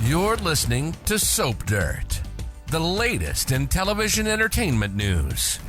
You're listening to Soap Dirt, the latest in television entertainment news.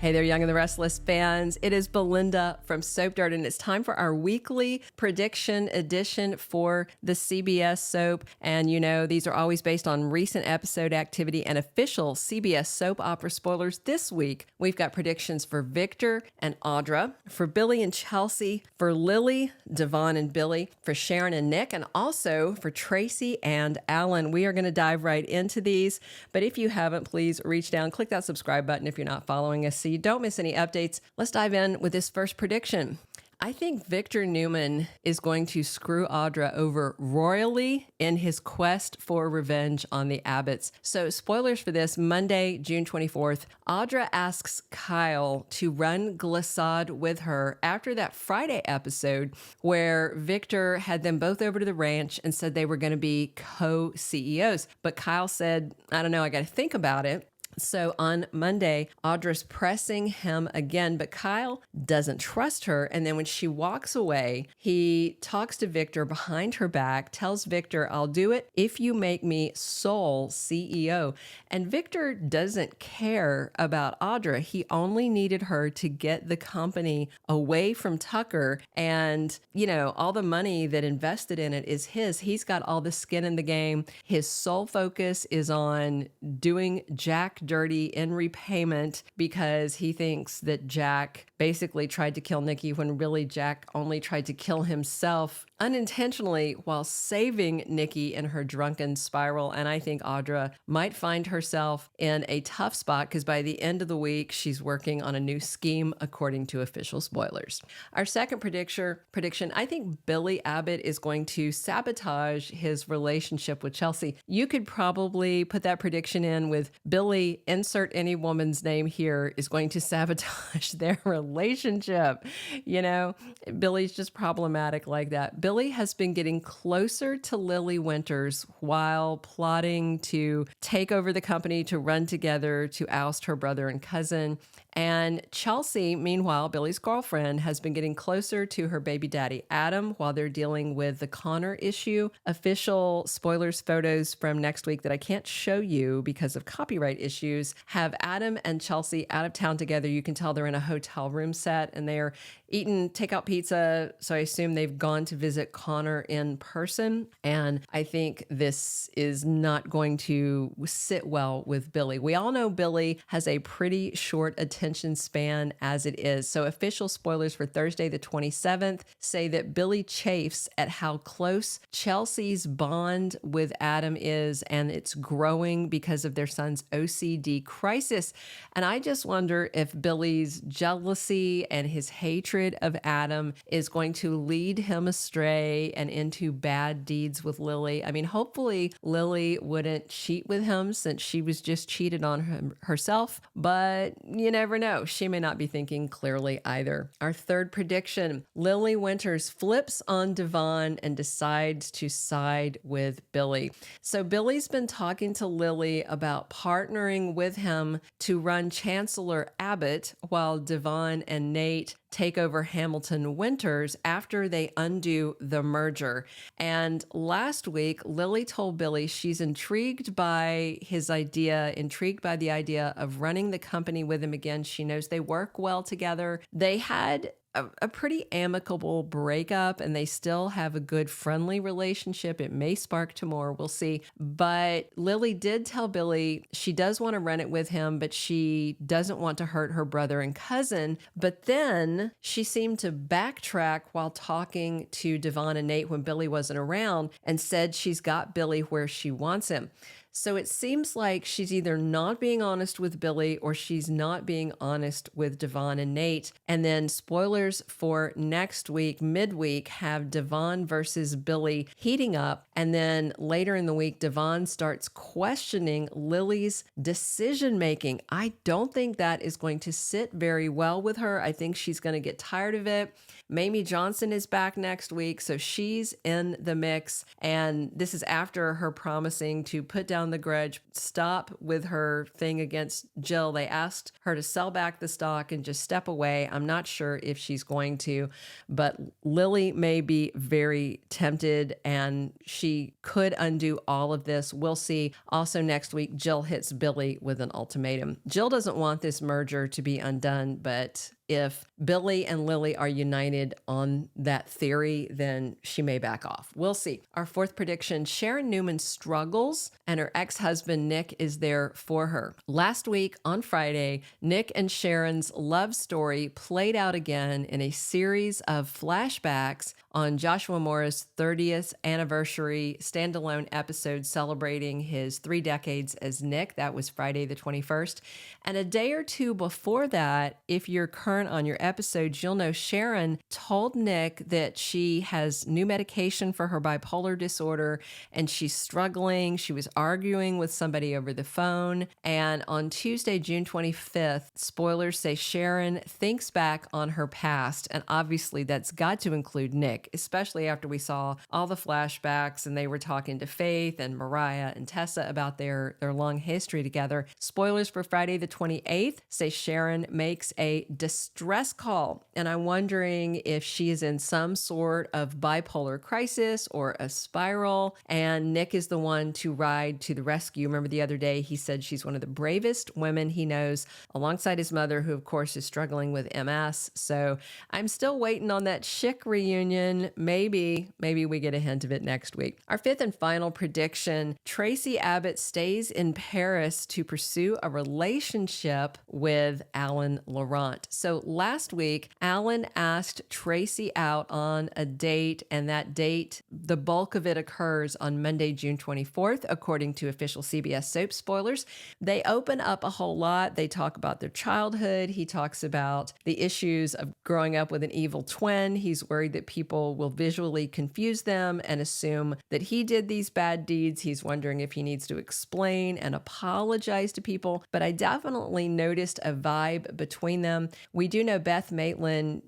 Hey there, Young and the Restless fans. It is Belinda from Soap Dirt, and it's time for our weekly prediction edition for the CBS soap. And you know, these are always based on recent episode activity and official CBS soap opera spoilers. This week, we've got predictions for Victor and Audra, for Billy and Chelsea, for Lily, Devon and Billy, for Sharon and Nick, and also for Tracy and Allan. We are going to dive right into these. But if you haven't, please reach down, click that subscribe button if you're not following us, so you don't miss any updates. Let's dive in with this first prediction. I think Victor Newman is going to screw Audra over royally in his quest for revenge on the Abbotts. So spoilers for this, Monday, June 24th, Audra asks Kyle to run glissade with her after that Friday episode where Victor had them both over to the ranch and said they were going to be co-CEOs. But Kyle said, I don't know, I got to think about it. So on Monday, Audra's pressing him again, but Kyle doesn't trust her. And then when she walks away, he talks to Victor behind her back, tells Victor, I'll do it if you make me sole CEO. And Victor doesn't care about Audra. He only needed her to get the company away from Tucker. And, you know, all the money that invested in it is his. He's got all the skin in the game. His sole focus is on doing Jack dirty in repayment because he thinks that Jack basically tried to kill Nikki when really Jack only tried to kill himself unintentionally while saving Nikki in her drunken spiral. And I think Audra might find herself in a tough spot because by the end of the week, she's working on a new scheme according to official spoilers. Our second prediction, I think Billy Abbott is going to sabotage his relationship with Chelsea. You could probably put that prediction in with Billy, insert any woman's name here, is going to sabotage their relationship. You know, Billy's just problematic like that. Billy has been getting closer to Lily Winters while plotting to take over the company, to run together, to oust her brother and cousin. And Chelsea, meanwhile, Billy's girlfriend, has been getting closer to her baby daddy, Adam, while they're dealing with the Connor issue. Official spoilers photos from next week that I can't show you because of copyright issues have Adam and Chelsea out of town together. You can tell they're in a hotel room set and they're eating takeout pizza. So I assume they've gone to visit Connor in person. And I think this is not going to sit well with Billy. We all know Billy has a pretty short attention span as it is. So official spoilers for Thursday, the 27th, say that Billy chafes at how close Chelsea's bond with Adam is, and it's growing because of their son's OCD crisis. And I just wonder if Billy's jealousy and his hatred of Adam is going to lead him astray and into bad deeds with Lily. I mean, hopefully Lily wouldn't cheat with him since she was just cheated on herself, but you never know. She may not be thinking clearly either. Our third prediction, Lily Winters flips on Devon and decides to side with Billy. So Billy's been talking to Lily about partnering with him to run Chancellor Abbott while Devon and Nate take over Hamilton Winters after they undo the merger. And last week, Lily told Billy she's intrigued by his idea, intrigued by the idea of running the company with him again. She knows they work well together. They had a pretty amicable breakup and they still have a good friendly relationship. It may spark to more, we'll see. But Lily did tell Billy she does want to run it with him, but she doesn't want to hurt her brother and cousin. But then she seemed to backtrack while talking to Devon and Nate when Billy wasn't around and said she's got Billy where she wants him. So it seems like she's either not being honest with Billy or she's not being honest with Devon and Nate. And then spoilers for next week, midweek, have Devon versus Billy heating up. And then later in the week, Devon starts questioning Lily's decision-making. I don't think that is going to sit very well with her. I think she's going to get tired of it. Mamie Johnson is back next week, so she's in the mix. And this is after her promising to put down down the grudge, stop with her thing against Jill. They asked her to sell back the stock and just step away. I'm not sure if she's going to, but Lily may be very tempted and she could undo all of this. We'll see. Also next week, Jill hits Billy with an ultimatum. Jill doesn't want this merger to be undone, but if Billy and Lily are united on that theory, then she may back off. We'll see. Our fourth prediction, Sharon Newman struggles and her ex-husband Nick is there for her. Last week on Friday, Nick and Sharon's love story played out again in a series of flashbacks on Joshua Morrow's 30th anniversary standalone episode celebrating his 3 decades as Nick. That was Friday the 21st. And a day or two before that, if you're current on your episodes, you'll know Sharon told Nick that she has new medication for her bipolar disorder and she's struggling. She was arguing with somebody over the phone. And on Tuesday, June 25th, spoilers say Sharon thinks back on her past. And obviously that's got to include Nick, especially after we saw all the flashbacks and they were talking to Faith and Mariah and Tessa about their long history together. Spoilers for Friday the 28th say Sharon makes a distress call. And I'm wondering if she is in some sort of bipolar crisis or a spiral. And Nick is the one to ride to the rescue. Remember the other day, he said she's one of the bravest women he knows, alongside his mother, who of course is struggling with MS. So I'm still waiting on that chic reunion. Maybe we get a hint of it next week. Our fifth and final prediction, Traci Abbott stays in Paris to pursue a relationship with Alan Laurent. So last week, Alan asked Traci out on a date, and that date, the bulk of it occurs on Monday, June 24th, according to official CBS soap spoilers. They open up a whole lot. They talk about their childhood. He talks about the issues of growing up with an evil twin. He's worried that people will visually confuse them and assume that he did these bad deeds. He's wondering if he needs to explain and apologize to people. But I definitely noticed a vibe between them. We do know Beth Maitland,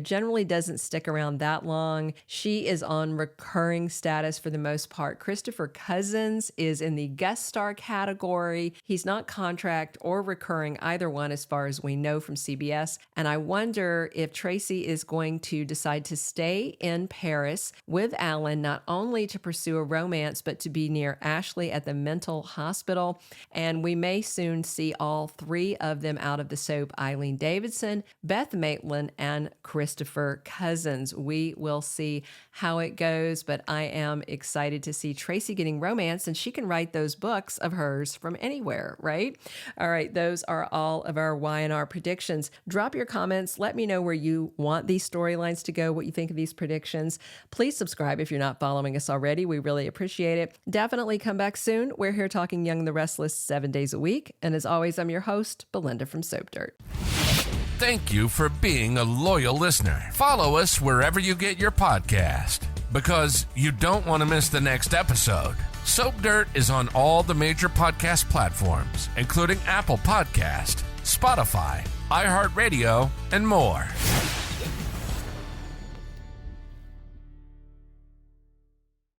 generally doesn't stick around that long. She is on recurring status for the most part. Christopher Cousins is in the guest star category. He's not contract or recurring, either one, as far as we know from CBS. And I wonder if Traci is going to decide to stay in Paris with Alan, not only to pursue a romance, but to be near Ashley at the mental hospital. And we may soon see all 3 of them out of the soap: Eileen Davidson, Beth Maitland, and Christopher Cousins. We will see how it goes, but I am excited to see Traci getting romance, and she can write those books of hers from anywhere, right? All right, those are all of our Y&R predictions. Drop your comments. Let me know where you want these storylines to go, what you think of these predictions. Please subscribe if you're not following us already. We really appreciate it. Definitely come back soon. We're here talking Young and the Restless 7 days a week. And as always, I'm your host, Belinda from Soap Dirt. Thank you for being a loyal listener. Follow us wherever you get your podcast, because you don't want to miss the next episode. Soap Dirt is on all the major podcast platforms, including Apple Podcast, Spotify, iHeartRadio, and more.